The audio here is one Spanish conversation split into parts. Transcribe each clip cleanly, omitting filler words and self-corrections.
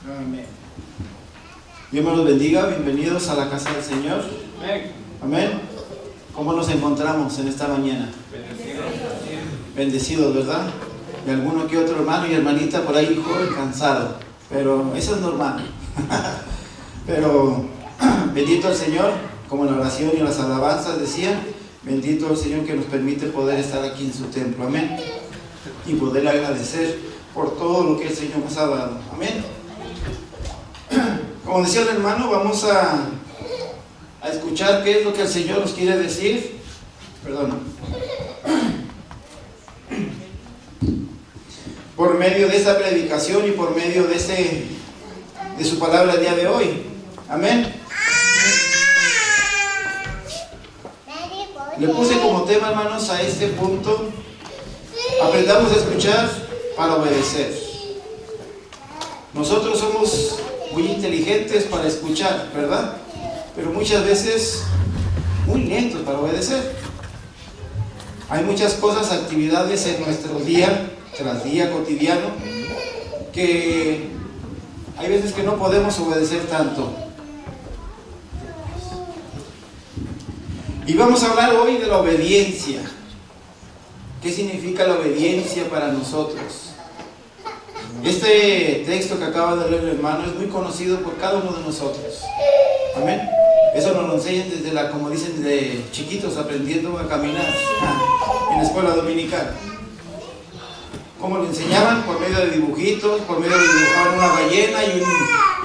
Amén. Dios me los bendiga, bienvenidos a la casa del Señor. Amén. ¿Cómo nos encontramos en esta mañana? Bendecidos, ¿verdad? Y alguno que otro hermano y hermanita por ahí, joven, cansado. Pero eso es normal. Pero bendito el Señor, como la oración y las alabanzas decían, bendito el Señor que nos permite poder estar aquí en su templo. Amén. Y poder agradecer por todo lo que el Señor nos ha dado. Amén. Como decía el hermano, vamos a escuchar qué es lo que el Señor nos quiere decir. Perdón. Por medio de esta predicación y por medio de su palabra el día de hoy. Amén. Le puse como tema, hermanos, a este punto: aprendamos a escuchar para obedecer. Nosotros somos muy inteligentes para escuchar, ¿verdad? Pero muchas veces muy lentos para obedecer. Hay muchas cosas, actividades en nuestro día tras día cotidiano que hay veces que no podemos obedecer tanto. Y vamos a hablar hoy de la obediencia. ¿Qué significa la obediencia para nosotros? Este texto que acaba de leer el hermano es muy conocido por cada uno de nosotros. Amén. Eso nos lo enseñan desde como dicen, de chiquitos, aprendiendo a caminar en la escuela dominical. ¿Cómo lo enseñaban? Por medio de dibujitos, por medio de dibujar una ballena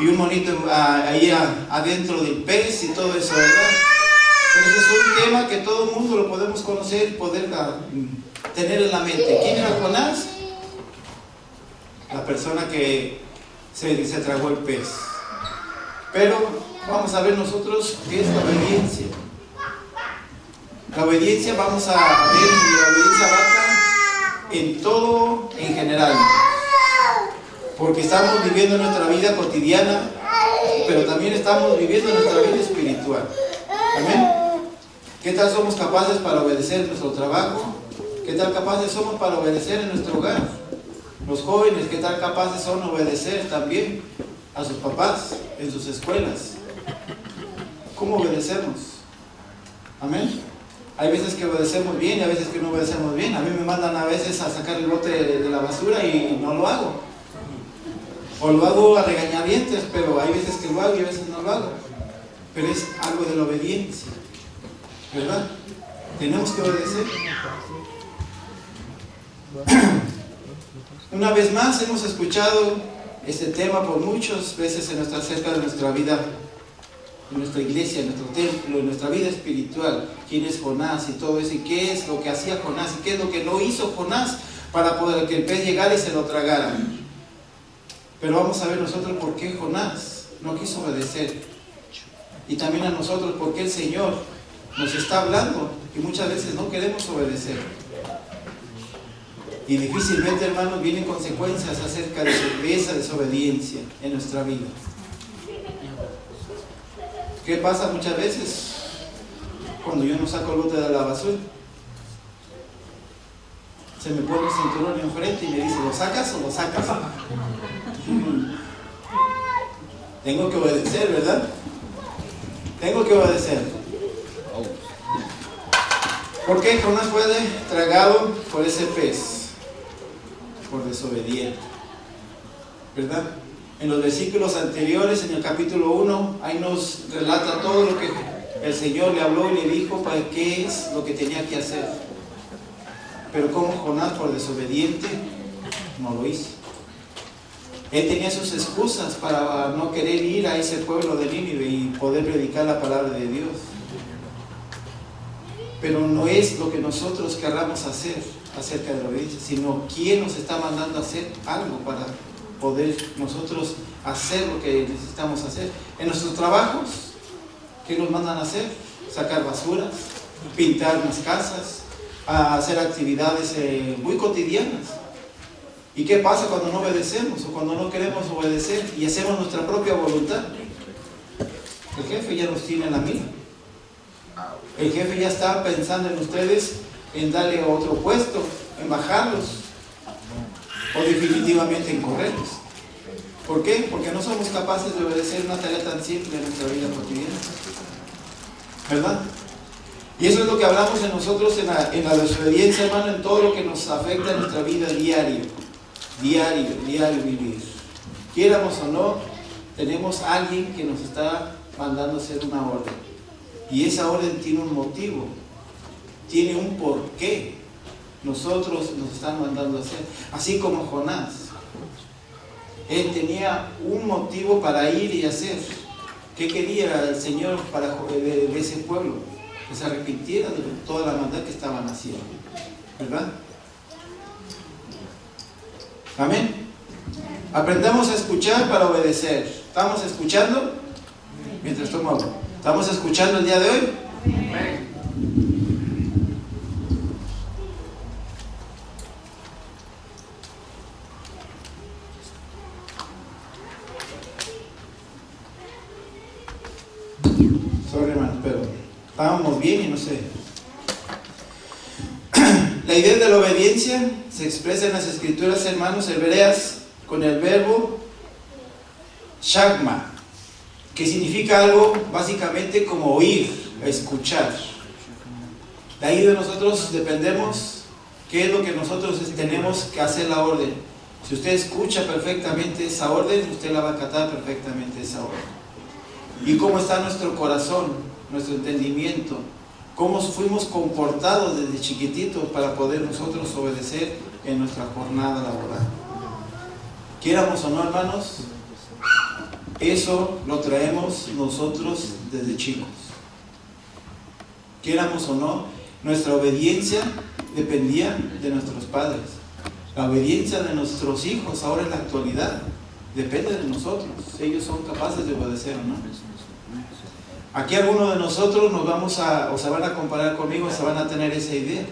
y un monito ahí adentro del pez y todo eso, ¿verdad? Pero ese es un tema que todo el mundo lo podemos conocer y poder tener en la mente. ¿Quién era Jonás? La persona que se tragó el pez. Pero vamos a ver nosotros qué es la obediencia. La obediencia, vamos a ver, la obediencia abarca en todo, en general. Porque estamos viviendo nuestra vida cotidiana, pero también estamos viviendo nuestra vida espiritual. Amén. ¿Qué tal somos capaces para obedecer en nuestro trabajo? ¿Qué tal capaces somos para obedecer en nuestro hogar? Los jóvenes, ¿qué tal capaces son de obedecer también a sus papás en sus escuelas? ¿Cómo obedecemos? Amén. Hay veces que obedecemos bien y a veces que no obedecemos bien. A mí me mandan a veces a sacar el bote de la basura y no lo hago. O lo hago a regañadientes, pero hay veces que lo hago y a veces no lo hago. Pero es algo de la obediencia, ¿verdad? Tenemos que obedecer. Una vez más hemos escuchado este tema por muchas veces acerca de nuestra vida, en nuestra iglesia, en nuestro templo, en nuestra vida espiritual. ¿Quién es Jonás y todo eso? ¿Y qué es lo que hacía Jonás? ¿Y qué es lo que no hizo Jonás para poder que el pez llegara y se lo tragara? Pero vamos a ver nosotros por qué Jonás no quiso obedecer. Y también a nosotros por qué el Señor nos está hablando y muchas veces no queremos obedecer. Y difícilmente, hermanos, vienen consecuencias acerca de esa desobediencia en nuestra vida. ¿Qué pasa muchas veces cuando yo no saco el bote de la basura? Se me pone el cinturón enfrente y me dice, ¿lo sacas o lo sacas? Tengo que obedecer, ¿verdad? Tengo que obedecer. ¿Por qué Jonás fue tragado por ese pez? Por desobediente, ¿verdad? En los versículos anteriores, en el capítulo 1, ahí nos relata todo lo que el Señor le habló y le dijo para qué es lo que tenía que hacer. Pero como Jonás, por desobediente, no lo hizo. Él tenía sus excusas para no querer ir a ese pueblo de Nínive y poder predicar la palabra de Dios. Pero no es lo que nosotros querramos hacer acerca de la obediencia, sino quién nos está mandando a hacer algo para poder nosotros hacer lo que necesitamos hacer. En nuestros trabajos, ¿qué nos mandan a hacer? Sacar basuras, pintar unas casas, a hacer actividades muy cotidianas. ¿Y qué pasa cuando no obedecemos o cuando no queremos obedecer y hacemos nuestra propia voluntad? El jefe ya nos tiene en la mira. El jefe ya está pensando en ustedes en darle otro puesto en bajarlos o definitivamente en correrlos. ¿Por qué? Porque no somos capaces de obedecer una tarea tan simple en nuestra vida cotidiana, ¿verdad? Y eso es lo que hablamos en nosotros en la desobediencia, hermano, en todo lo que nos afecta en nuestra vida diario vivir. Quieramos o no, tenemos a alguien que nos está mandando a hacer una orden. Y esa orden tiene un motivo, tiene un porqué. Nosotros nos están mandando a hacer. Así como Jonás. Él tenía un motivo para ir y hacer. ¿Qué quería el Señor de ese pueblo? Que se arrepintiera de toda la maldad que estaban haciendo, ¿verdad? Amén. Aprendamos a escuchar para obedecer. ¿Estamos escuchando? Mientras tomo agua. ¿Estamos escuchando el día de hoy? Amén. Sorry, hermano, pero estábamos bien y no sé. La idea de la obediencia se expresa en las escrituras, hermanos, hebreas, con el verbo shagma, que significa algo básicamente como oír, escuchar. De ahí de nosotros dependemos qué es lo que nosotros tenemos que hacer la orden. Si usted escucha perfectamente esa orden, usted la va a acatar perfectamente esa orden. Y cómo está nuestro corazón, nuestro entendimiento, cómo fuimos comportados desde chiquititos para poder nosotros obedecer en nuestra jornada laboral. Quieramos o no, hermanos, eso lo traemos nosotros desde chicos. Quieramos o no, nuestra obediencia dependía de nuestros padres. La obediencia de nuestros hijos ahora en la actualidad depende de nosotros. Ellos son capaces de obedecer o no. Aquí algunos de nosotros nos vamos o se van a comparar conmigo, se van a tener esa idea.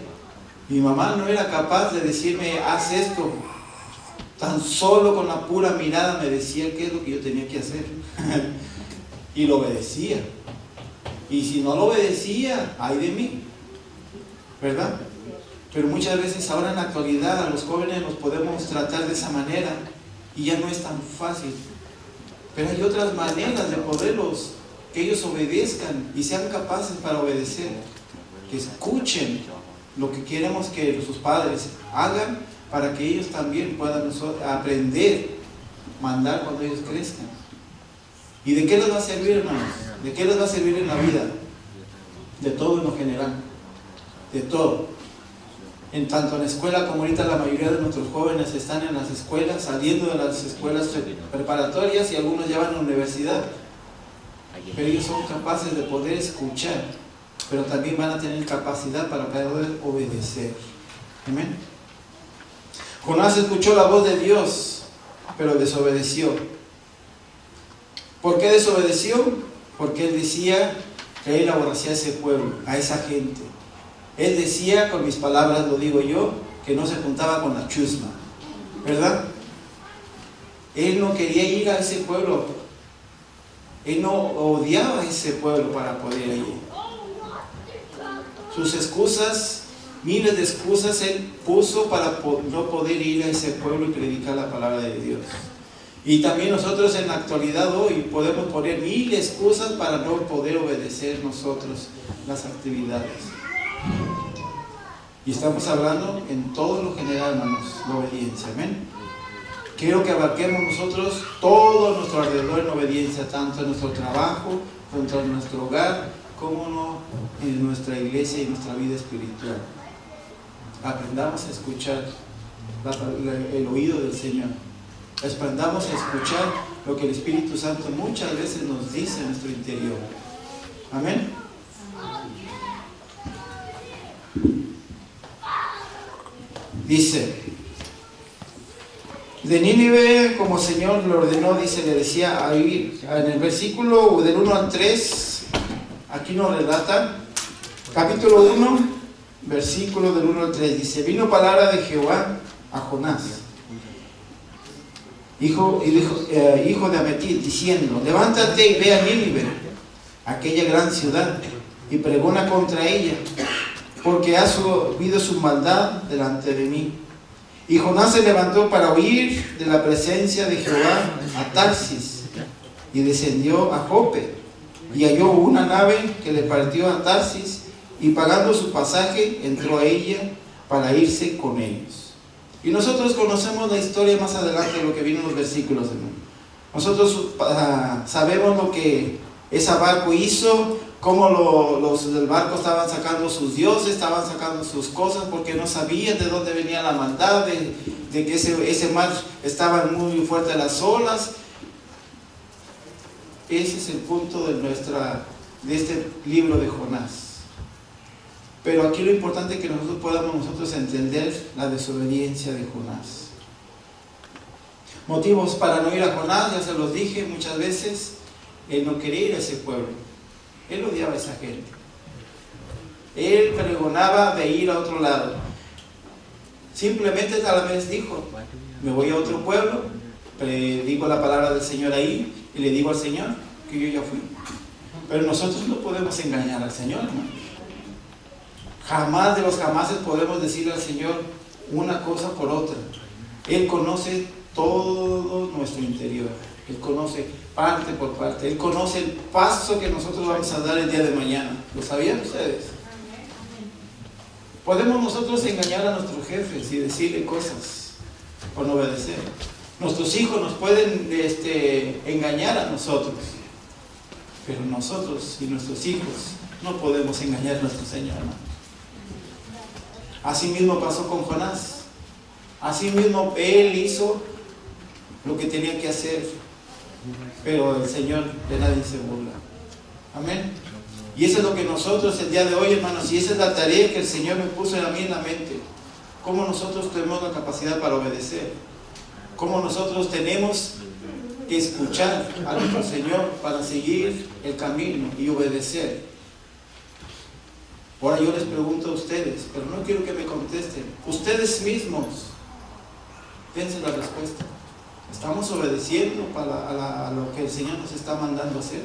Mi mamá no era capaz de decirme, haz esto. Tan solo con la pura mirada me decía qué es lo que yo tenía que hacer. Y lo obedecía. Y si no lo obedecía, ay de mí, ¿verdad? Pero muchas veces ahora en la actualidad a los jóvenes los podemos tratar de esa manera y ya no es tan fácil. Pero hay otras maneras de poderlos, que ellos obedezcan y sean capaces para obedecer, que escuchen lo que queremos que sus padres hagan para que ellos también puedan aprender a mandar cuando ellos crezcan. ¿Y de qué les va a servir, hermanos? ¿De qué les va a servir en la vida? De todo en lo general, de todo. En tanto en la escuela como ahorita la mayoría de nuestros jóvenes están en las escuelas, saliendo de las escuelas preparatorias y algunos ya van a la universidad. Pero ellos son capaces de poder escuchar, pero también van a tener capacidad para poder obedecer. Amén. Jonás escuchó la voz de Dios, pero desobedeció. ¿Por qué desobedeció? Porque él decía que él aborrecía a ese pueblo, a esa gente. Él decía, con mis palabras lo digo yo, que no se juntaba con la chusma, ¿verdad? Él no quería ir a ese pueblo. Él no odiaba a ese pueblo para poder ir. Sus excusas, miles de excusas él puso para no poder ir a ese pueblo y predicar la palabra de Dios. Y también nosotros en la actualidad hoy podemos poner mil excusas para no poder obedecer nosotros las actividades. Y estamos hablando en todo lo general, hermanos, la obediencia. Amén. Quiero que abarquemos nosotros todo nuestro alrededor en obediencia, tanto en nuestro trabajo, tanto en nuestro hogar, como no en nuestra iglesia y en nuestra vida espiritual. Aprendamos a escuchar el oído del Señor. Aprendamos a escuchar lo que el Espíritu Santo muchas veces nos dice en nuestro interior. Amén. Dice, de Nínive, como el Señor le ordenó, dice, le decía a ir. En el versículo del 1 al 3, aquí nos relata, capítulo 1, versículo del 1 al 3, dice, vino palabra de Jehová a Jonás, hijo de Amittai, diciendo, levántate y ve a Nínive, aquella gran ciudad, y pregona contra ella, porque ha subido su maldad delante de mí. Y Jonás se levantó para huir de la presencia de Jehová a Tarsis, y descendió a Jope, y halló una nave que le partió a Tarsis, y pagando su pasaje, entró a ella para irse con ellos. Y nosotros conocemos la historia más adelante de lo que viene en los versículos, hermano. Nosotros sabemos lo que ese barco hizo, cómo los del barco estaban sacando sus dioses, estaban sacando sus cosas, porque no sabían de dónde venía la maldad, de que ese mar estaba muy fuerte las olas. Ese es el punto de este libro de Jonás. Pero aquí lo importante es que nosotros podamos entender la desobediencia de Jonás. Motivos para no ir a Jonás, ya se los dije muchas veces. Él no quería ir a ese pueblo. Él odiaba a esa gente. Él pregonaba de ir a otro lado. Simplemente tal vez dijo, me voy a otro pueblo, predico la palabra del Señor ahí, y le digo al Señor que yo ya fui. Pero nosotros no podemos engañar al Señor, hermano. Jamás de los jamases podemos decirle al Señor una cosa por otra. Él conoce todo nuestro interior. Él conoce parte por parte. Él conoce el paso que nosotros vamos a dar el día de mañana. ¿Lo sabían ustedes? Podemos nosotros engañar a nuestros jefes y decirle cosas por no obedecer. Nuestros hijos nos pueden engañar a nosotros. Pero nosotros y nuestros hijos no podemos engañar a nuestro Señor, hermano. Así mismo pasó con Jonás. Así mismo él hizo lo que tenía que hacer, pero el Señor de nadie se burla. Amén. Y eso es lo que nosotros el día de hoy, hermanos, y esa es la tarea que el Señor me puso a mí en la mente. Cómo nosotros tenemos la capacidad para obedecer. Cómo nosotros tenemos que escuchar a nuestro Señor para seguir el camino y obedecer. Ahora yo les pregunto a ustedes, pero no quiero que me contesten. Ustedes mismos, dense la respuesta. ¿Estamos obedeciendo a lo que el Señor nos está mandando hacer?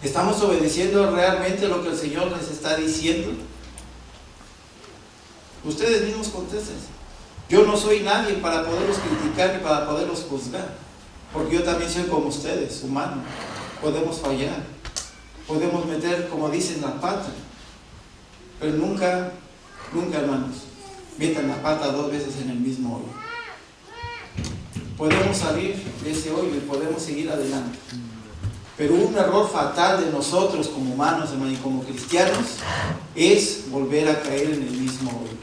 ¿Estamos obedeciendo realmente lo que el Señor les está diciendo? Ustedes mismos contesten. Yo no soy nadie para poderlos criticar ni para poderlos juzgar, porque yo también soy como ustedes, humano. Podemos fallar, podemos meter, como dicen, la pata. Pero nunca, hermanos, metan la pata 2 veces en el mismo hoyo. Podemos salir de ese hoyo y podemos seguir adelante. Pero un error fatal de nosotros como humanos, hermanos, y como cristianos, es volver a caer en el mismo hoyo,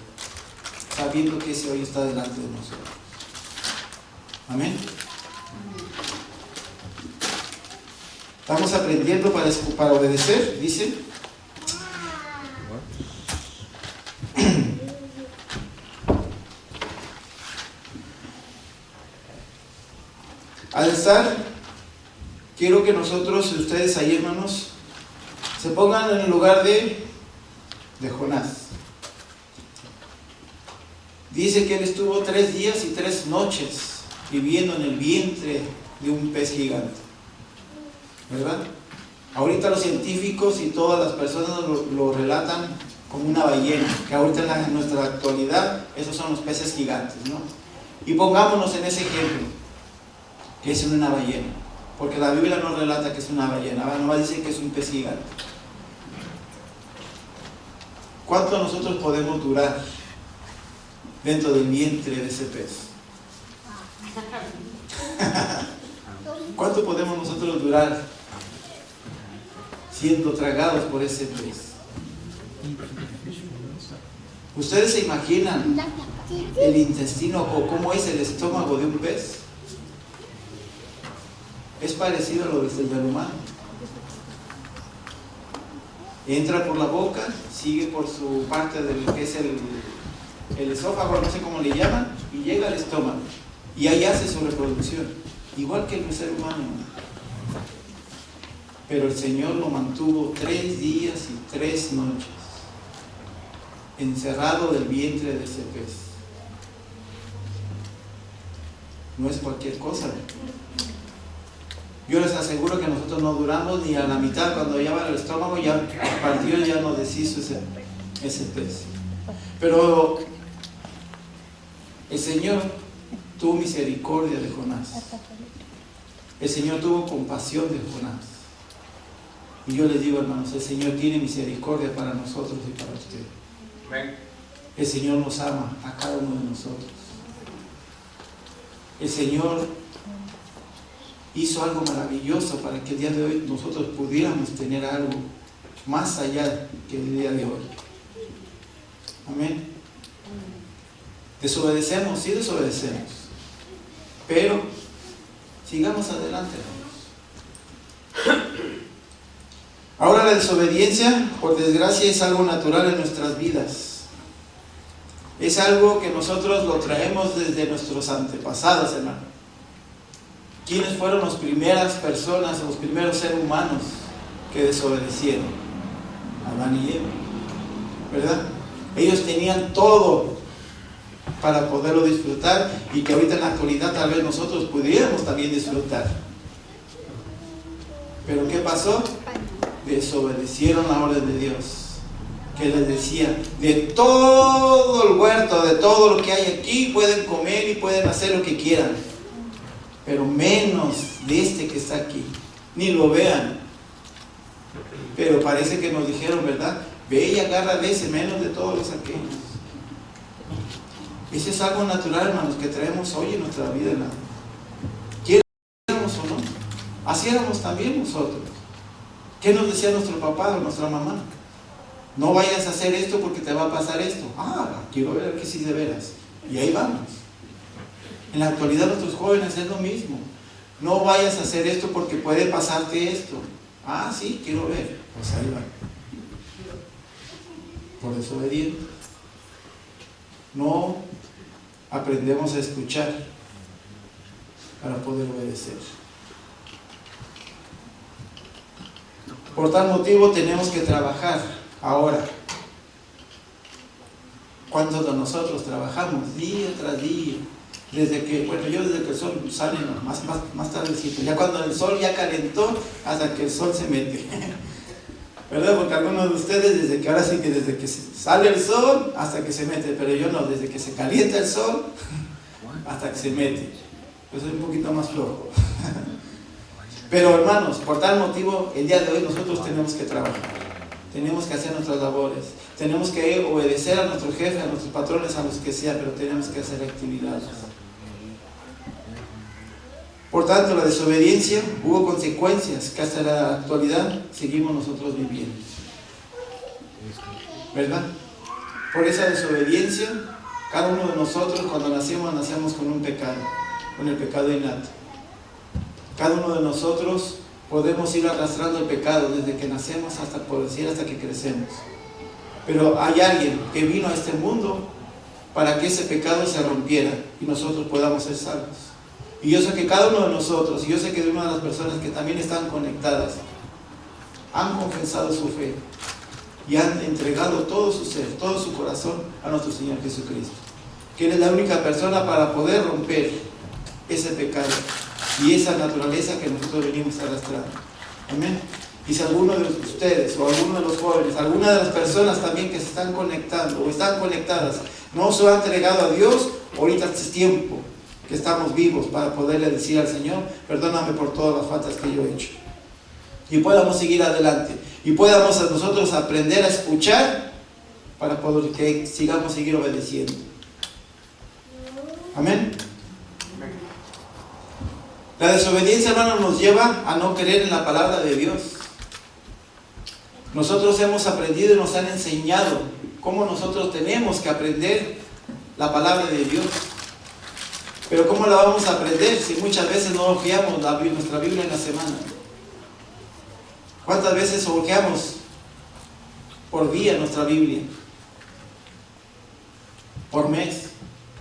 sabiendo que ese hoyo está delante de nosotros. Amén. Estamos aprendiendo para obedecer, dice. Al estar, quiero que nosotros, ustedes ahí, hermanos, se pongan en el lugar de Jonás. Dice que él estuvo 3 días y 3 noches viviendo en el vientre de un pez gigante, ¿verdad? Ahorita los científicos y todas las personas lo relatan como una ballena, que ahorita en nuestra actualidad esos son los peces gigantes, ¿no? Y pongámonos en ese ejemplo, que es una ballena, porque la Biblia no relata que es una ballena, nomás dice que es un pez gigante. ¿Cuánto nosotros podemos durar dentro del vientre de ese pez? ¿Cuánto podemos nosotros durar siendo tragados por ese pez? ¿Ustedes se imaginan el intestino o cómo es el estómago de un pez? Es parecido a lo del ser humano. Entra por la boca, sigue por su parte del que es el esófago, no sé cómo le llaman, y llega al estómago. Y ahí hace su reproducción, igual que el ser humano. Pero el Señor lo mantuvo 3 días y 3 noches encerrado del vientre de ese pez. No es cualquier cosa. Yo les aseguro que nosotros no duramos ni a la mitad. Cuando ya va al estómago, ya partió, ya no deshizo ese precio. Pero el Señor tuvo misericordia de Jonás. El Señor tuvo compasión de Jonás. Y yo les digo, hermanos, el Señor tiene misericordia para nosotros y para usted. Amén. El Señor nos ama a cada uno de nosotros. El Señor hizo algo maravilloso para que el día de hoy nosotros pudiéramos tener algo más allá que el día de hoy. Amén. Desobedecemos, sí desobedecemos, pero sigamos adelante, hermanos. Ahora la desobediencia, por desgracia, es algo natural en nuestras vidas. Es algo que nosotros lo traemos desde nuestros antepasados, hermano. ¿Quiénes fueron las primeras personas, los primeros seres humanos que desobedecieron? Adán y Eva, ¿verdad? Ellos tenían todo para poderlo disfrutar y que ahorita en la actualidad tal vez nosotros pudiéramos también disfrutar. Pero ¿qué pasó? Desobedecieron la orden de Dios, que les decía, de todo el huerto, de todo lo que hay aquí, pueden comer y pueden hacer lo que quieran, pero menos de este que está aquí, ni lo vean. Pero parece que nos dijeron, ¿verdad? Ve y agarra de ese, menos de todos los aquellos. Eso es algo natural, hermanos, que traemos hoy en nuestra vida. ¿Quieramos o no? Así éramos también nosotros. ¿Qué nos decía nuestro papá o nuestra mamá? No vayas a hacer esto porque te va a pasar esto. Ah, quiero ver que sí de veras. Y ahí vamos. En la actualidad nuestros jóvenes es lo mismo. No vayas a hacer esto porque puede pasarte esto. Ah, sí, quiero ver. Pues ahí va. Por desobediente. No aprendemos a escuchar para poder obedecer. Por tal motivo tenemos que trabajar ahora. ¿Cuántos de nosotros trabajamos día tras día? Desde que, bueno, yo desde que el sol sale, no, más tardecito, ya cuando el sol ya calentó, hasta que el sol se mete. ¿Verdad? Porque algunos de ustedes, desde que ahora sí que desde que sale el sol hasta que se mete, pero yo no, desde que se calienta el sol hasta que se mete. Yo soy un poquito más flojo. Pero hermanos, por tal motivo, el día de hoy nosotros tenemos que trabajar, tenemos que hacer nuestras labores, tenemos que obedecer a nuestro jefe, a nuestros patrones, a los que sea, pero tenemos que hacer actividades. Por tanto, la desobediencia hubo consecuencias que hasta la actualidad seguimos nosotros viviendo, ¿verdad? Por esa desobediencia, cada uno de nosotros cuando nacemos con un pecado, con el pecado innato. Cada uno de nosotros podemos ir arrastrando el pecado desde que nacemos hasta, por decir, hasta que crecemos. Pero hay alguien que vino a este mundo para que ese pecado se rompiera y nosotros podamos ser salvos. Y yo sé que cada uno de nosotros, y yo sé que de una de las personas que también están conectadas, han confesado su fe y han entregado todo su ser, todo su corazón a nuestro Señor Jesucristo, que Él es la única persona para poder romper ese pecado y esa naturaleza que nosotros venimos arrastrando. Amén. Y si alguno de ustedes o alguno de los jóvenes, alguna de las personas también que se están conectando o están conectadas, no se han entregado a Dios, ahorita es tiempo que estamos vivos para poderle decir al Señor, perdóname por todas las faltas que yo he hecho. Y podamos seguir adelante. Y podamos nosotros aprender a escuchar para poder que sigamos seguir obedeciendo. Amén. La desobediencia, hermanos, nos lleva a no creer en la palabra de Dios. Nosotros hemos aprendido y nos han enseñado cómo nosotros tenemos que aprender la palabra de Dios. Pero ¿cómo la vamos a aprender si muchas veces no hojeamos nuestra Biblia en la semana? ¿Cuántas veces hojeamos por día nuestra Biblia? Por mes,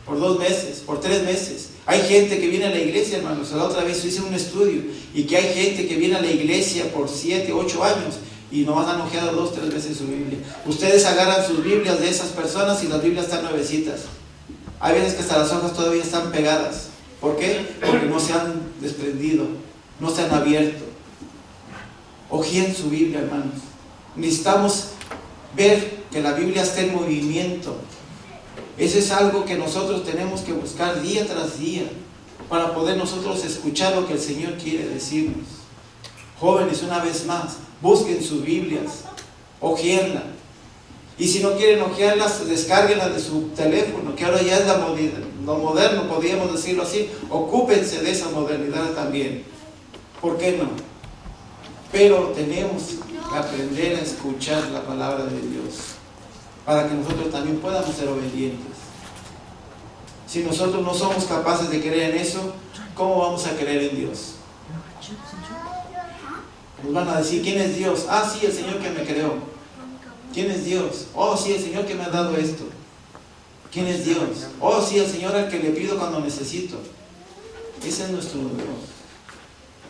por 2 meses, por 3 meses. Hay gente que viene a la iglesia, hermanos. La otra vez hice un estudio y que hay gente que viene a la iglesia por 7, 8 años y nomás han hojeado 2, 3 veces su Biblia. Ustedes agarran sus Biblias de esas personas y las Biblias están nuevecitas. Hay veces que hasta las hojas todavía están pegadas. ¿Por qué? Porque no se han desprendido, no se han abierto. Ojeen su Biblia, hermanos. Necesitamos ver que la Biblia esté en movimiento. Eso es algo que nosotros tenemos que buscar día tras día para poder nosotros escuchar lo que el Señor quiere decirnos. Jóvenes, una vez más, busquen sus Biblias, hojienla. Y si no quieren hojearlas, descárguenlas de su teléfono, que ahora ya es lo moderno, podríamos decirlo así. Ocúpense de esa modernidad también. ¿Por qué no? Pero tenemos que aprender a escuchar la palabra de Dios para que nosotros también podamos ser obedientes. Si nosotros no somos capaces de creer en eso, ¿cómo vamos a creer en Dios? Nos van a decir, ¿quién es Dios? Ah, sí, el Señor que me creó. ¿Quién es Dios? Oh, sí, el Señor que me ha dado esto. ¿Quién es Dios? Oh, sí, el Señor al que le pido cuando necesito. Ese es nuestro Dios.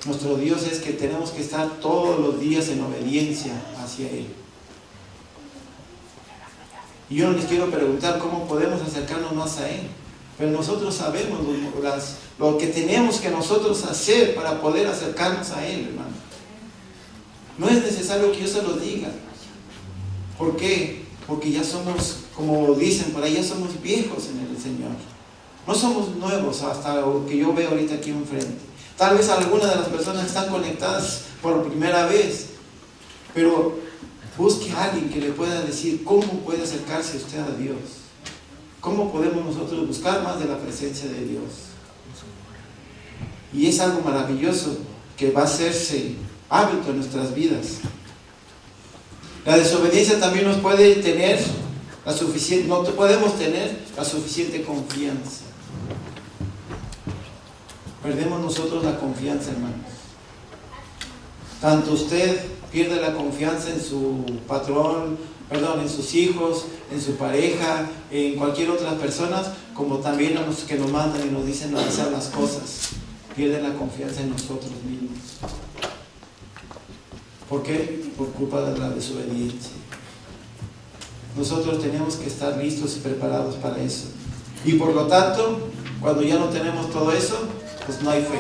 Nuestro Dios es que tenemos que estar todos los días en obediencia hacia Él. Y yo no les quiero preguntar cómo podemos acercarnos más a Él, pero nosotros sabemos lo que tenemos que nosotros hacer para poder acercarnos a Él, hermano. No es necesario que yo se lo diga. ¿Por qué? Porque ya somos, como dicen por ahí, ya somos viejos en el Señor. No somos nuevos hasta lo que yo veo ahorita aquí enfrente. Tal vez algunas de las personas están conectadas por primera vez, pero busque a alguien que le pueda decir cómo puede acercarse usted a Dios. ¿Cómo podemos nosotros buscar más de la presencia de Dios? Y es algo maravilloso que va a hacerse hábito en nuestras vidas. La desobediencia también nos puede tener no podemos tener la suficiente confianza. Perdemos nosotros la confianza, hermanos. Tanto usted pierde la confianza en su patrón, en sus hijos, en su pareja, en cualquier otra persona, como también a los que nos mandan y nos dicen hacer las cosas. Pierden la confianza en nosotros mismos. ¿Por qué? Por culpa de la desobediencia. Nosotros tenemos que estar listos y preparados para eso. Y por lo tanto, cuando ya no tenemos todo eso, pues no hay fe.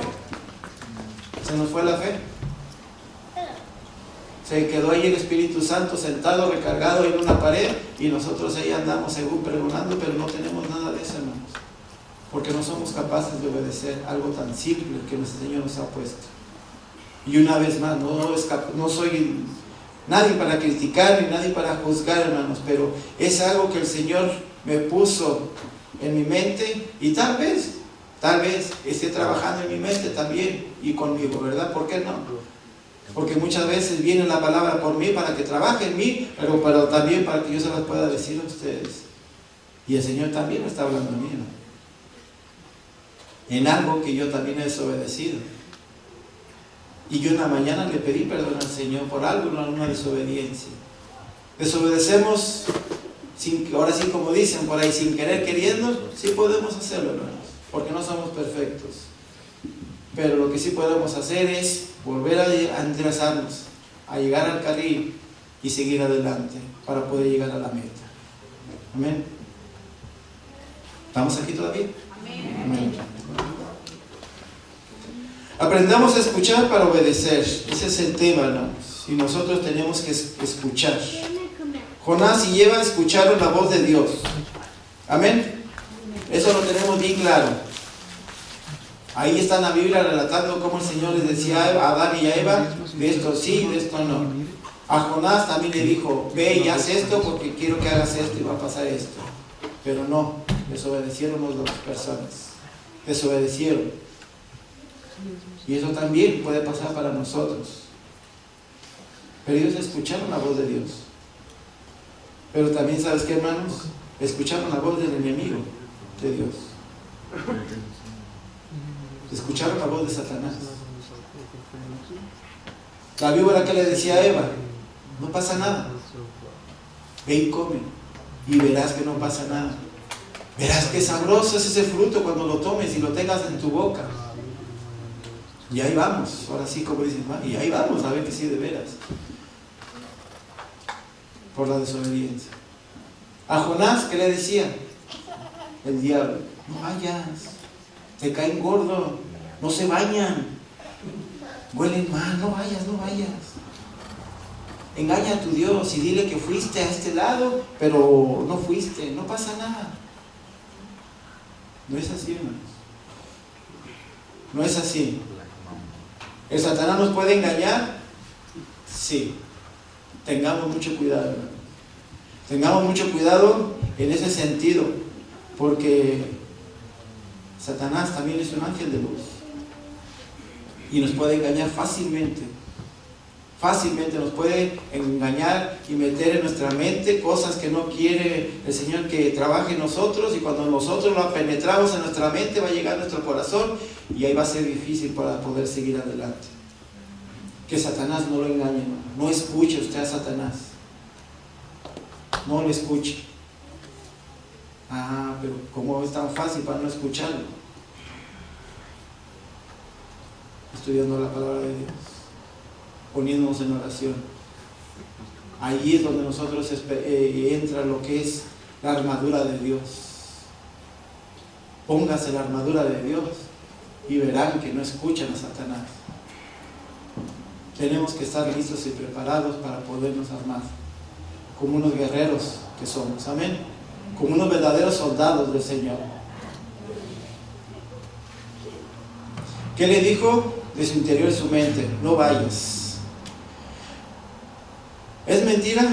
¿Se nos fue la fe? Se quedó ahí el Espíritu Santo sentado, recargado en una pared, y nosotros ahí andamos según pregonando, pero no tenemos nada de eso, hermanos. Porque no somos capaces de obedecer algo tan simple que nuestro Señor nos ha puesto. Y una vez más, no soy nadie para criticar ni nadie para juzgar, hermanos, pero es algo que el Señor me puso en mi mente, y tal vez esté trabajando en mi mente también y conmigo, ¿verdad? ¿Por qué no? Porque muchas veces viene la palabra por mí para que trabaje en mí, pero también para que yo se las pueda decir a ustedes. Y el Señor también me está hablando a mí, ¿no? En algo que yo también he desobedecido. Y yo en la mañana le pedí perdón al Señor por algo, una desobediencia. Desobedecemos, ahora sí, como dicen por ahí, sin querer queriendo. Sí podemos hacerlo, hermanos, porque no somos perfectos. Pero lo que sí podemos hacer es volver a enderezarnos, a llegar al carril y seguir adelante para poder llegar a la meta. Amén. ¿Estamos aquí todavía? Amén. Aprendamos a escuchar para obedecer. Ese es el tema, hermanos. Y nosotros tenemos que escuchar. Jonás y Eva escucharon la voz de Dios. Amén. Eso lo tenemos bien claro. Ahí está en la Biblia relatando cómo el Señor les decía a Adán y a Eva, de esto sí, de esto no. A Jonás también le dijo, ve y haz esto porque quiero que hagas esto y va a pasar esto. Pero no, desobedecieron las dos personas. Desobedecieron. Y eso también puede pasar para nosotros. Pero ellos escucharon la voz de Dios. Pero también, ¿sabes qué, hermanos? Escucharon la voz del enemigo de Dios. Escucharon la voz de Satanás. La víbora que le decía a Eva, no pasa nada, ve y come y verás que no pasa nada. Verás que sabroso es ese fruto cuando lo tomes y lo tengas en tu boca. Y ahí vamos, ahora sí, como dicen, y ahí vamos a ver que sí de veras. Por la desobediencia. A Jonás, ¿qué le decía? El diablo, no vayas, te caen gordo, no se bañan, huelen mal, no vayas. Engaña a tu Dios y dile que fuiste a este lado, pero no fuiste, no pasa nada. No es así, hermanos. No es así. ¿El Satanás nos puede engañar? Sí. Tengamos mucho cuidado, hermanos. Tengamos mucho cuidado en ese sentido, porque Satanás también es un ángel de luz y nos puede engañar fácilmente. Fácilmente nos puede engañar y meter en nuestra mente cosas que no quiere el Señor que trabaje en nosotros, y cuando nosotros lo penetramos en nuestra mente va a llegar a nuestro corazón y ahí va a ser difícil para poder seguir adelante. Que Satanás no lo engañe, no escuche usted a Satanás, no lo escuche. Pero ¿cómo es tan fácil para no escucharlo? Estudiando la palabra de Dios, poniéndonos en oración. Ahí es donde nosotros entra lo que es la armadura de Dios. Póngase la armadura de Dios y verán que no escuchan a Satanás. Tenemos que estar listos y preparados para podernos armar como unos guerreros que somos, amén, como unos verdaderos soldados del Señor. ¿Qué le dijo? De su interior, de su mente: no vayas. Es mentira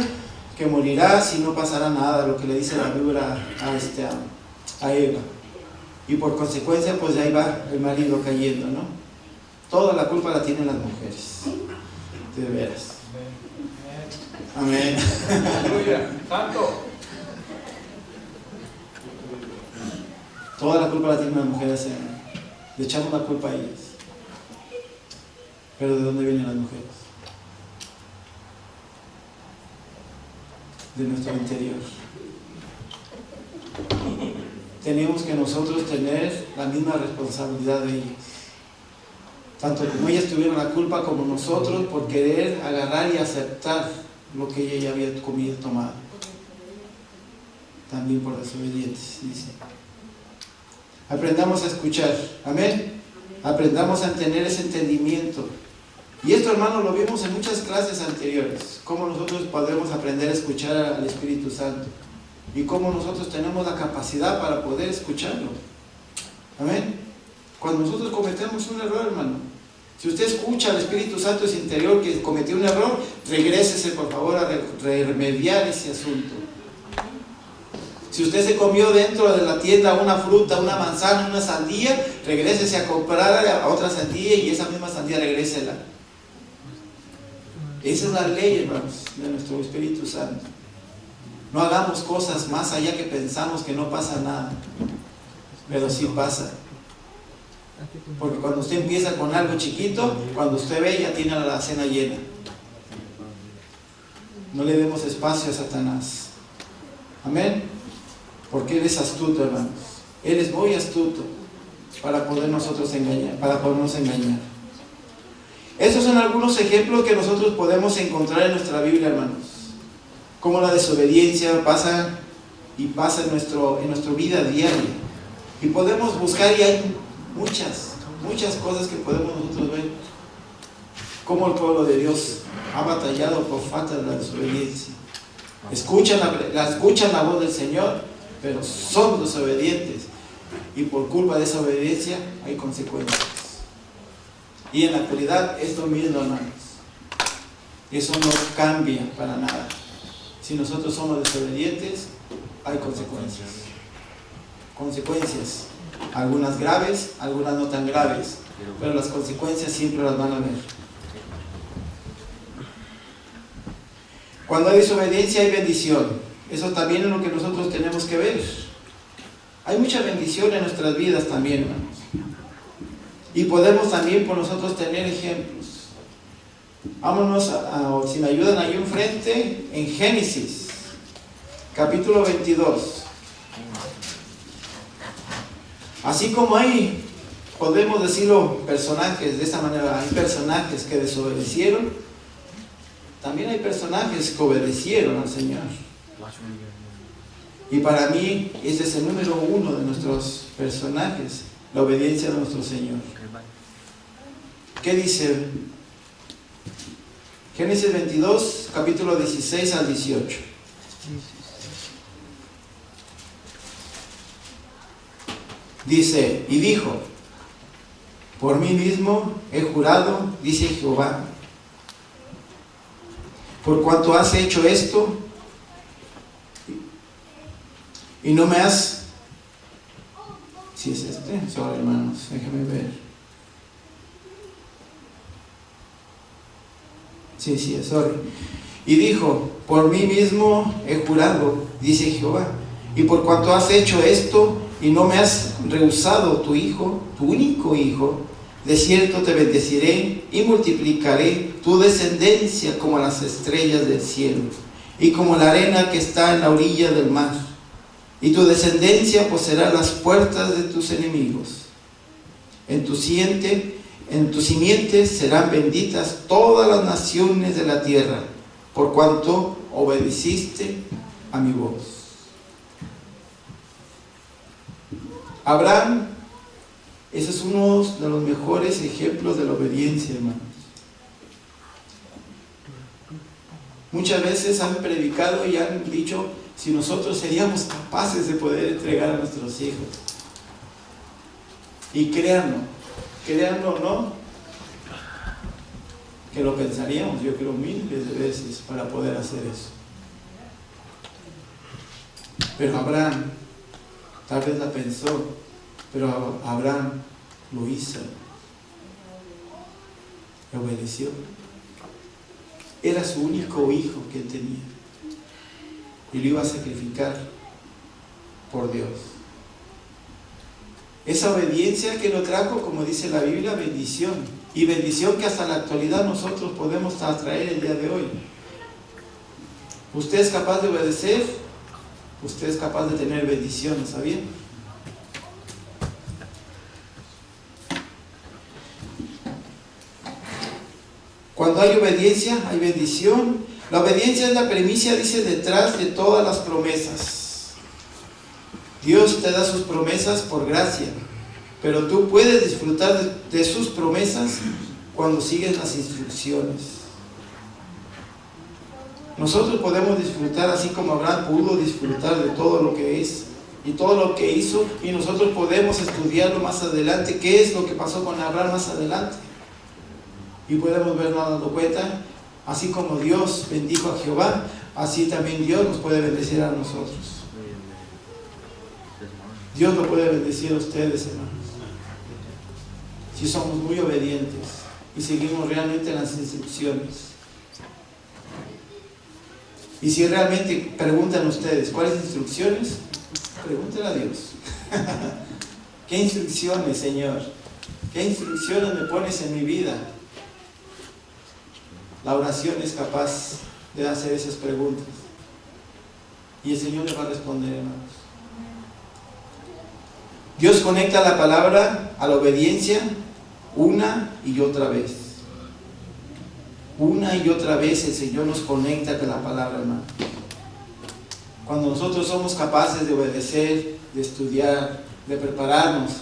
que morirás y no pasará nada, lo que le dice la víbora a Eva. Y por consecuencia, pues de ahí va el marido cayendo, ¿no? Toda la culpa la tienen las mujeres. De veras. Amén. Aleluya. Santo. Toda la culpa la tienen las mujeres. Le echamos la culpa a ellas. Pero ¿de dónde vienen las mujeres? De nuestro interior. Tenemos que nosotros tener la misma responsabilidad de ellas. Tanto como ellas tuvieron la culpa como nosotros por querer agarrar y aceptar lo que ella ya había comido y tomado. También por desobedientes, dice. Aprendamos a escuchar, amén. Aprendamos a tener ese entendimiento. Y esto, hermanos, lo vimos en muchas clases anteriores. Cómo nosotros podemos aprender a escuchar al Espíritu Santo. Y cómo nosotros tenemos la capacidad para poder escucharlo. Amén. Cuando nosotros cometemos un error, hermano, si usted escucha al Espíritu Santo en su interior que cometió un error, regrésese por favor a remediar ese asunto. Si usted se comió dentro de la tienda una fruta, una manzana, una sandía, regrésese a comprar a otra sandía y esa misma sandía regrésela. Esa es la ley, hermanos, de nuestro Espíritu Santo. No hagamos cosas más allá que pensamos que no pasa nada, pero sí pasa. Porque cuando usted empieza con algo chiquito, cuando usted ve ya tiene la cena llena. No le demos espacio a Satanás. Amén. Porque él es astuto, hermanos. Él es muy astuto para poder nosotros engañar, para podernos engañar. Esos son algunos ejemplos que nosotros podemos encontrar en nuestra Biblia, hermanos. Como la desobediencia pasa en nuestra vida diaria. Y podemos buscar, y hay muchas cosas que podemos nosotros ver. Cómo el pueblo de Dios ha batallado por falta de la desobediencia. Escuchan la voz del Señor, pero son desobedientes. Y por culpa de esa obediencia hay consecuencias. Y en la actualidad es lo mismo, hermanos. Eso no cambia para nada. Si nosotros somos desobedientes, hay consecuencias. Consecuencias. Algunas graves, algunas no tan graves. Pero las consecuencias siempre las van a ver. Cuando hay desobediencia hay bendición. Eso también es lo que nosotros tenemos que ver. Hay mucha bendición en nuestras vidas también, hermanos. Y podemos también por nosotros tener ejemplos. Vámonos si me ayudan ahí enfrente, en Génesis, capítulo 22. Así como hay, podemos decirlo, personajes de esa manera, hay personajes que desobedecieron, también hay personajes que obedecieron al Señor. Y para mí, ese es el número uno de nuestros personajes, la obediencia de nuestro Señor. ¿Qué dice Génesis 22, capítulo 16 al 18. Dice, y dijo, por mí mismo he jurado, dice Jehová, por cuanto has hecho esto y no me has... Si es sorry hermanos, déjenme ver. Sí, sorry. Y dijo, por mí mismo he jurado, dice Jehová, y por cuanto has hecho esto y no me has rehusado tu hijo, tu único hijo, de cierto te bendeciré y multiplicaré tu descendencia como las estrellas del cielo y como la arena que está en la orilla del mar. Y tu descendencia poseerá las puertas de tus enemigos. En tu simiente serán benditas todas las naciones de la tierra, por cuanto obedeciste a mi voz. Abraham, ese es uno de los mejores ejemplos de la obediencia, hermanos. Muchas veces han predicado y han dicho si nosotros seríamos capaces de poder entregar a nuestros hijos. Y créanlo o no, que lo pensaríamos, yo creo, miles de veces para poder hacer eso. Pero Abraham tal vez la pensó, pero Abraham lo hizo, le obedeció. Era su único hijo que él tenía y lo iba a sacrificar por Dios. Esa obediencia que lo trajo, como dice la Biblia, bendición, y bendición que hasta la actualidad nosotros podemos atraer el día de hoy. Usted es capaz de obedecer, usted es capaz de tener bendiciones, ¿sabía? Cuando hay obediencia, hay bendición. La obediencia es la premisa, dice, detrás de todas las promesas. Dios te da sus promesas por gracia, pero tú puedes disfrutar de sus promesas cuando sigues las instrucciones. Nosotros podemos disfrutar así como Abraham pudo disfrutar de todo lo que es y todo lo que hizo, y nosotros podemos estudiarlo más adelante, qué es lo que pasó con Abraham más adelante. Y podemos vernos dando cuenta, así como Dios bendijo a Jehová, así también Dios nos puede bendecir a nosotros. Dios lo puede bendecir a ustedes, hermanos, si somos muy obedientes y seguimos realmente las instrucciones. Y si realmente preguntan ustedes, ¿cuáles instrucciones? Pregúntenle a Dios. ¿Qué instrucciones, Señor? ¿Qué instrucciones me pones en mi vida? La oración es capaz de hacer esas preguntas y el Señor le va a responder, hermanos. Dios conecta la palabra a la obediencia una y otra vez. Una y otra vez el Señor nos conecta con la palabra, hermano. Cuando nosotros somos capaces de obedecer, de estudiar, de prepararnos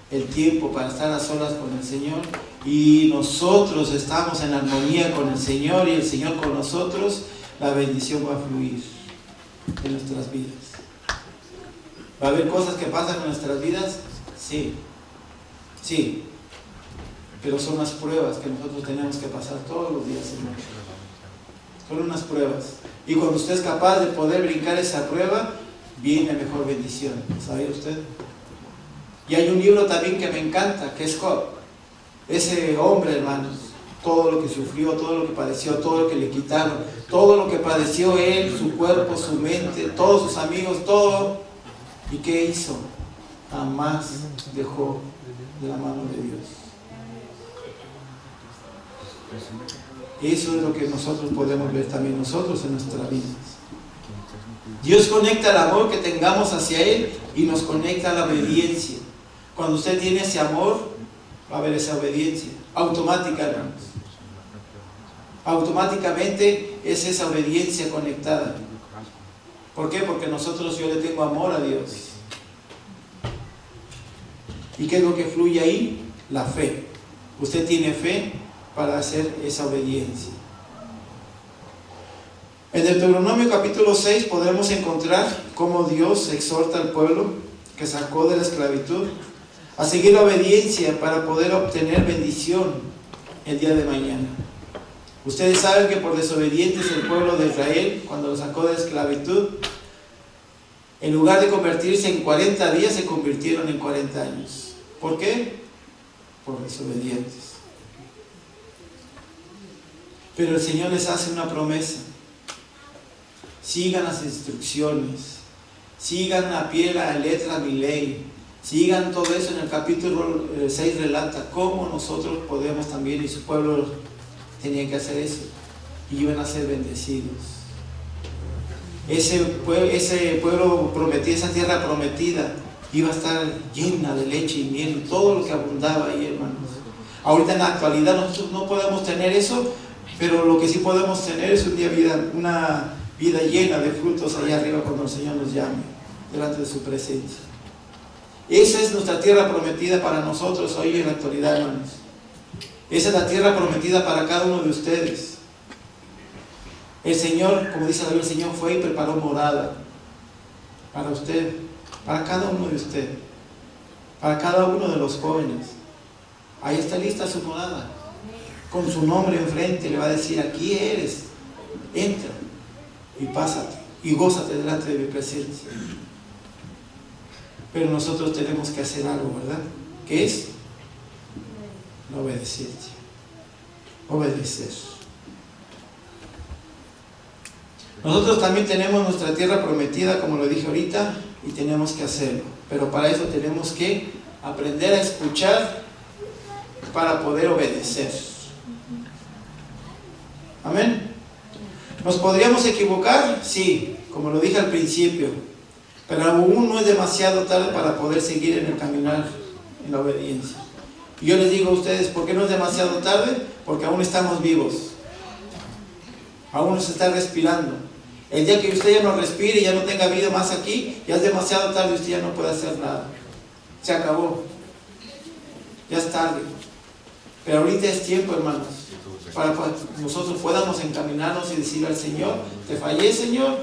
el tiempo para estar a solas con el Señor, y nosotros estamos en armonía con el Señor y el Señor con nosotros, la bendición va a fluir en nuestras vidas. ¿Va a haber cosas que pasan en nuestras vidas? Sí, pero son las pruebas que nosotros tenemos que pasar todos los días, Señor. Son unas pruebas, y cuando usted es capaz de poder brincar esa prueba, viene mejor bendición. ¿Sabía usted? Y hay un libro también que me encanta, que es Job. Ese hombre, hermanos, todo lo que sufrió, todo lo que padeció, todo lo que le quitaron, todo lo que padeció él, su cuerpo, su mente, todos sus amigos, todo. ¿Y qué hizo? Jamás dejó de la mano de Dios. Eso es lo que nosotros podemos ver también nosotros en nuestras vidas. Dios conecta el amor que tengamos hacia Él y nos conecta a la obediencia. Cuando usted tiene ese amor, va a haber esa obediencia automática, hermanos. Automáticamente es esa obediencia conectada. ¿Por qué? Porque yo le tengo amor a Dios. ¿Y qué es lo que fluye ahí? La fe. Usted tiene fe para hacer esa obediencia. En Deuteronomio capítulo 6 podremos encontrar cómo Dios exhorta al pueblo que sacó de la esclavitud a seguir la obediencia para poder obtener bendición el día de mañana. Ustedes saben que por desobedientes el pueblo de Israel, cuando lo sacó de la esclavitud, en lugar de convertirse en 40 días, se convirtieron en 40 años. ¿Por qué? Por desobedientes. Pero el Señor les hace una promesa. Sigan las instrucciones, sigan a pie la letra mi ley, sigan todo eso. En el capítulo 6 relata cómo nosotros podemos también, y su pueblo tenía que hacer eso, y iban a ser bendecidos. Ese pueblo prometido, esa tierra prometida, iba a estar llena de leche y miel, todo lo que abundaba ahí, hermanos. Ahorita en la actualidad nosotros no podemos tener eso, pero lo que sí podemos tener es una vida llena de frutos allá arriba cuando el Señor nos llame, delante de su presencia. Esa es nuestra tierra prometida para nosotros hoy en la actualidad, hermanos. Esa es la tierra prometida para cada uno de ustedes. El Señor, como dice la Biblia, el Señor fue y preparó morada para usted, para cada uno de ustedes, para cada uno de los jóvenes. Ahí está lista su morada, con su nombre enfrente. Le va a decir: aquí eres, entra y pásate y gózate delante de mi presencia. Pero nosotros tenemos que hacer algo, ¿verdad? ¿Qué es? Obedecer. Obedecer. Nosotros también tenemos nuestra tierra prometida, como lo dije ahorita, y tenemos que hacerlo. Pero para eso tenemos que aprender a escuchar para poder obedecer. Amén. ¿Nos podríamos equivocar? Sí, como lo dije al principio, pero aún no es demasiado tarde para poder seguir en el caminar en la obediencia. Y yo les digo a ustedes, ¿por qué no es demasiado tarde? Porque aún estamos vivos, aún nos está respirando. El día que usted ya no respire y ya no tenga vida más aquí, ya es demasiado tarde, usted ya no puede hacer nada. Se acabó, ya es tarde. Pero ahorita es tiempo, hermanos, para que nosotros podamos encaminarnos y decirle al Señor: te fallé, Señor,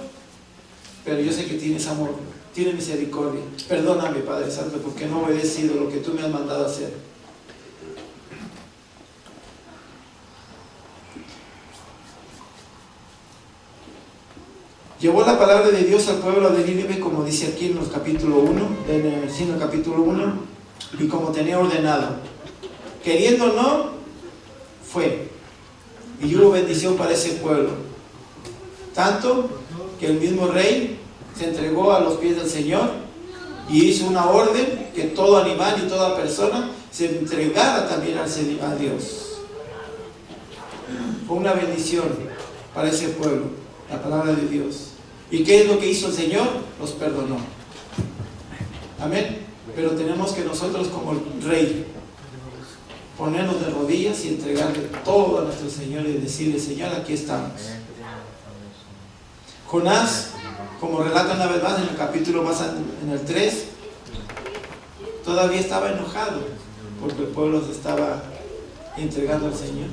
pero yo sé que tienes amor, tienes misericordia. Perdóname, Padre Santo, porque no he obedecido lo que tú me has mandado a hacer. Llevó la palabra de Dios al pueblo de Nínive, como dice aquí en el capítulo 1, en el capítulo 1, y como tenía ordenado. Queriendo o no, fue. Y hubo bendición para ese pueblo. Tanto que el mismo rey se entregó a los pies del Señor y hizo una orden que todo animal y toda persona se entregara también a Dios. Fue una bendición para ese pueblo, la palabra de Dios. ¿Y qué es lo que hizo el Señor? Los perdonó. Amén. Pero tenemos que nosotros, como el rey, ponernos de rodillas y entregarle todo a nuestro Señor y decirle: Señor, aquí estamos. Jonás, como relata una vez más en el capítulo más en el 3, todavía estaba enojado porque el pueblo se estaba entregando al Señor.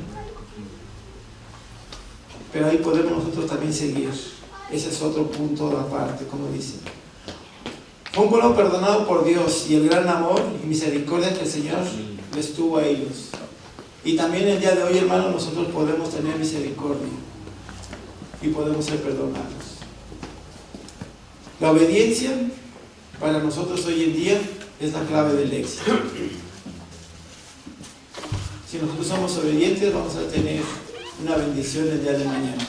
Pero ahí podemos nosotros también seguir. Ese es otro punto aparte, como dice. Fue un pueblo perdonado por Dios y el gran amor y misericordia que el Señor les tuvo a ellos. Y también el día de hoy, hermanos, nosotros podemos tener misericordia y podemos ser perdonados. La obediencia para nosotros hoy en día es la clave del éxito. Si nosotros somos obedientes, vamos a tener una bendición el día de mañana.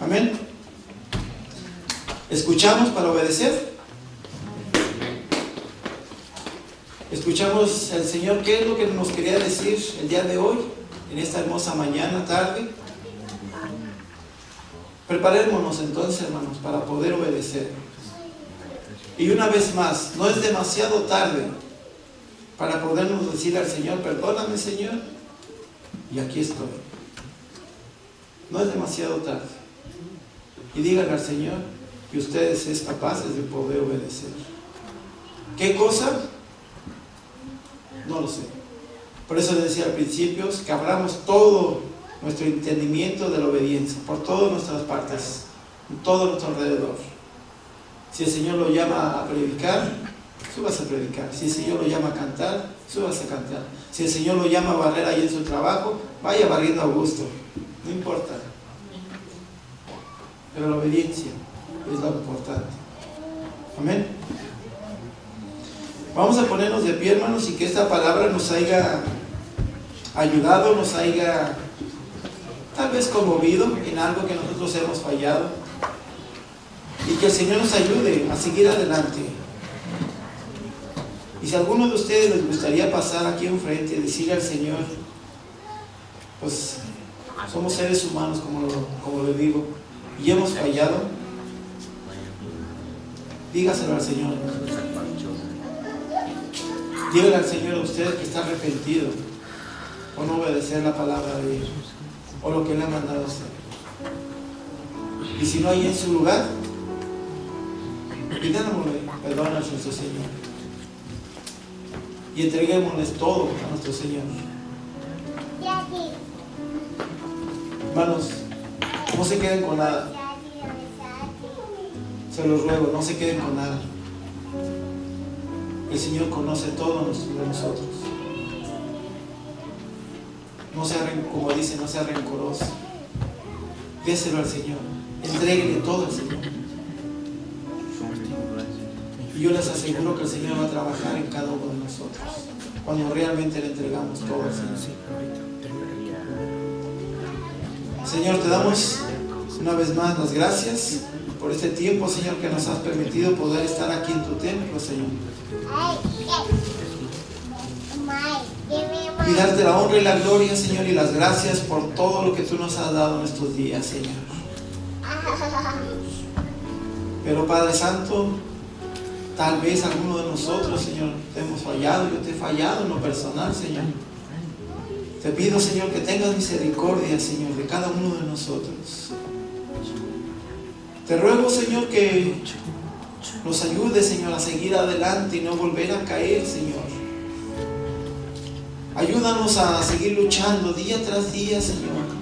Amén. ¿Escuchamos para obedecer? ¿Escuchamos al Señor qué es lo que nos quería decir el día de hoy, en esta hermosa mañana, tarde? Preparémonos entonces, hermanos, para poder obedecer. Y una vez más, no es demasiado tarde para podernos decir al Señor: perdóname, Señor, y aquí estoy. No es demasiado tarde. Y díganle al Señor que ustedes es capaces de poder obedecer. ¿Qué cosa? No lo sé. Por eso les decía al principio que abramos todo nuestro entendimiento de la obediencia por todas nuestras partes, en todo nuestro alrededor. Si el Señor lo llama a predicar, súbase a predicar. Si el Señor lo llama a cantar, súbase a cantar. Si el Señor lo llama a barrer ahí en su trabajo, vaya barriendo a gusto, no importa. Pero la obediencia es lo importante. Amén. Vamos a ponernos de pie, hermanos, y que esta palabra nos haya ayudado, nos haya tal vez conmovido en algo que nosotros hemos fallado, y que el Señor nos ayude a seguir adelante. Y si a alguno de ustedes les gustaría pasar aquí enfrente y decirle al Señor, pues somos seres humanos, como le digo, y hemos fallado, dígaselo al Señor. Dígale al Señor a usted que está arrepentido por no obedecer la palabra de Dios o lo que le ha mandado a hacer. Y si no hay en su lugar, pidámosle perdón a nuestro Señor y entreguémosles todo a nuestro Señor. Hermanos, no se queden con nada. Se los ruego, no se queden con nada. El Señor conoce todo de nosotros. No sea, como dice, no sea rencoroso. Déselo al Señor. Entréguele todo al Señor. Y yo les aseguro que el Señor va a trabajar en cada uno de nosotros cuando realmente le entregamos todo al Señor. Señor, te damos una vez más las gracias por este tiempo, Señor, que nos has permitido poder estar aquí en tu templo, Señor. Y darte la honra y la gloria, Señor, y las gracias por todo lo que tú nos has dado en estos días, Señor. Pero Padre Santo, tal vez alguno de nosotros, Señor, te hemos fallado. Yo te he fallado en lo personal, Señor. Te pido, Señor, que tengas misericordia, Señor, de cada uno de nosotros. Te ruego, Señor, que nos ayude, Señor, a seguir adelante y no volver a caer, Señor. Ayúdanos a seguir luchando día tras día, Señor.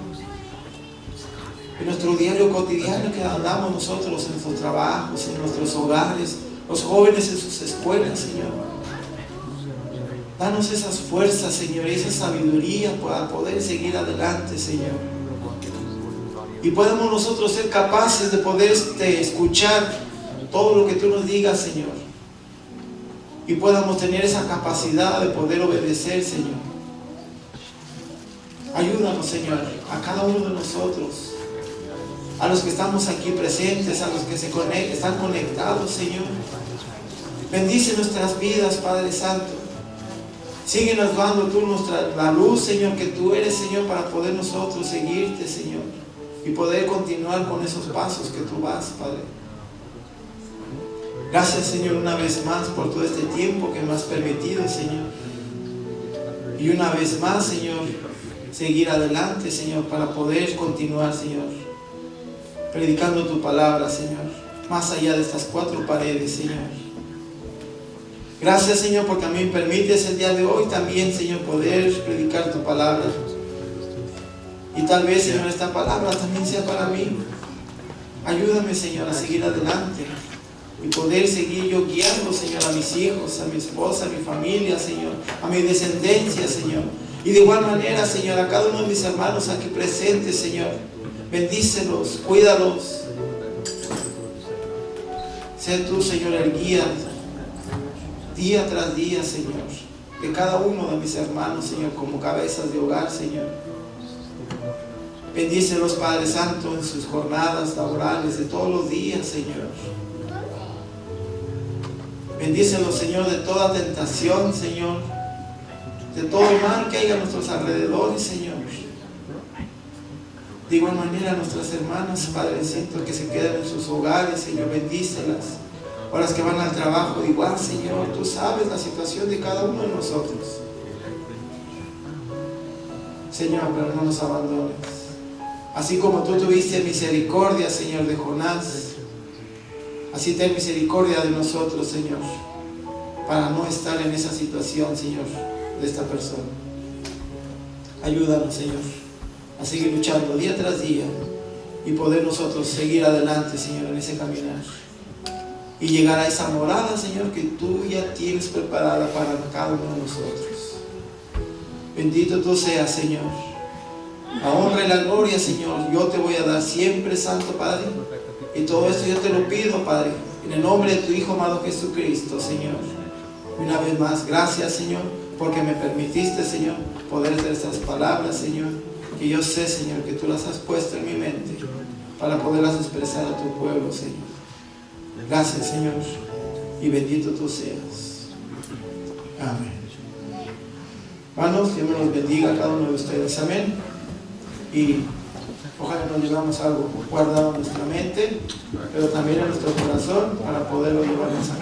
En nuestro diario cotidiano que andamos nosotros, en nuestros trabajos, en nuestros hogares, los jóvenes en sus escuelas, Señor. Danos esas fuerzas, Señor, y esa sabiduría para poder seguir adelante, Señor. Y podemos nosotros ser capaces de poder escuchar todo lo que tú nos digas, Señor. Y podamos tener esa capacidad de poder obedecer, Señor. Ayúdanos, Señor, a cada uno de nosotros, a los que estamos aquí presentes, a los que están conectados, Señor. Bendice nuestras vidas, Padre Santo. Síguenos dando tú la luz, Señor, que tú eres, Señor, para poder nosotros seguirte, Señor, y poder continuar con esos pasos que tú vas, Padre. Gracias, Señor, una vez más por todo este tiempo que me has permitido, Señor. Y una vez más, Señor, seguir adelante, Señor, para poder continuar, Señor, predicando tu palabra, Señor, más allá de estas cuatro paredes, Señor. Gracias, Señor, porque a mí me permites el día de hoy también, Señor, poder predicar tu palabra. Y tal vez, Señor, esta palabra también sea para mí. Ayúdame, Señor, a seguir adelante y poder seguir yo guiando, Señor, a mis hijos, a mi esposa, a mi familia, Señor, a mi descendencia, Señor. Y de igual manera, Señor, a cada uno de mis hermanos aquí presentes, Señor, bendícelos, cuídalos. Sé tú, Señor, el guía día tras día, Señor, de cada uno de mis hermanos, Señor, como cabezas de hogar, Señor. Bendícelos, Padre Santo, en sus jornadas laborales de todos los días, Señor. Bendícelos, Señor, de toda tentación, Señor, de todo el mal que haya a nuestros alrededores, Señor. De igual manera, nuestras hermanas, Padre Santo, que se quedan en sus hogares, Señor, bendícelas. O las que van al trabajo, igual, Señor, tú sabes la situación de cada uno de nosotros. Señor, pero no nos abandones. Así como tú tuviste misericordia, Señor, de Jonás, así ten misericordia de nosotros, Señor, para no estar en esa situación, Señor, de esta persona. Ayúdanos, Señor. a seguir luchando día tras día y poder nosotros seguir adelante, Señor, en ese caminar. Y llegar a esa morada, Señor, que tú ya tienes preparada para cada uno de nosotros. Bendito tú seas, Señor. La honra y la gloria, Señor, yo te voy a dar siempre, Santo Padre. Y todo esto yo te lo pido, Padre, en el nombre de tu Hijo amado Jesucristo, Señor. Y una vez más, gracias, Señor, porque me permitiste, Señor, poder hacer estas palabras, Señor, que yo sé, Señor, que tú las has puesto en mi mente para poderlas expresar a tu pueblo, Señor. Gracias, Señor, y bendito tú seas. Amén. Hermanos, Dios me los bendiga a cada uno de ustedes. Amén. Y ojalá nos llevamos algo guardado en nuestra mente, pero también en nuestro corazón para poderlo llevar más a